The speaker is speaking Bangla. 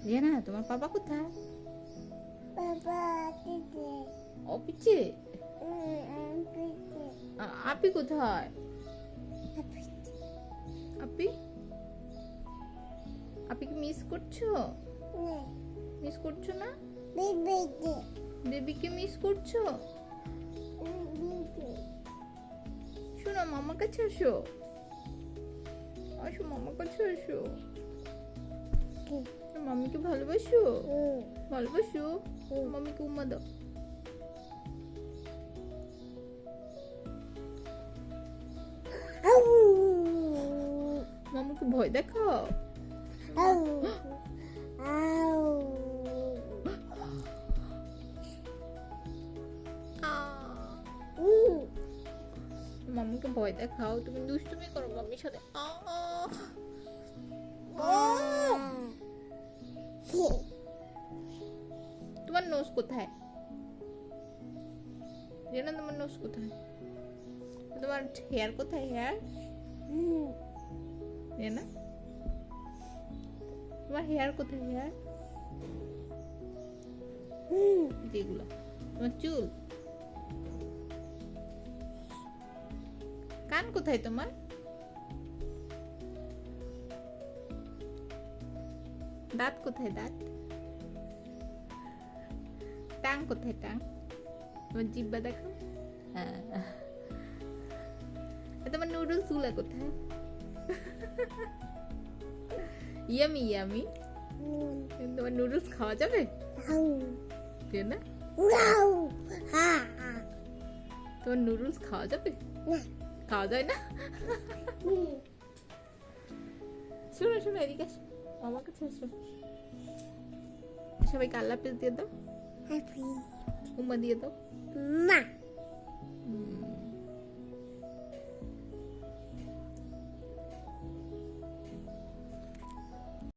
রিয়ানা তোমার পাপা কোথায়? বাবা দিদি অফিসে। আঙ্কেল আপি কোথায়? আপি আপিকে মিস করছো? মিস করছো না? বেবি বেবিকে মিস করছো? শোনো মামার কাছে আসো, আসো মামার কাছে আসো। মামিকে ভালোবাসো? ভালোবাসো? মামিকে উম্মা দাও। মামাকে ভয় দেখাও। মামিকে ভয় দেখাও, তুমি দুষ্টুমি করো মামির সাথে। তোমার নোজ কোথায়? রিয়ানা তোমার নোজ কোথায়? তোমার হেয়ার কোথায়? হেয়ার রিয়ানা তোমার হেয়ার কোথায়? হেয়ার যেগুলো তোমার চুল। কান কোথায় তোমার? দাঁত কোথায়? দাঁত। টাং কোথায়? টাং। তোমার জিব্বা দেখো। তোমার নুডলস গুলা কোথায়? Yummy yummy. তোমার নুডলস খাওয়া যাবে না? তোমার নুডলস খাওয়া যাবে? খাওয়া যায় না? শোনো শোনো এদিকে আসো, আমার কাছে আসো। সবাইকে আল্লাহ হাফেজ দিয়ে দাও, উম্মা দিয়ে দাও।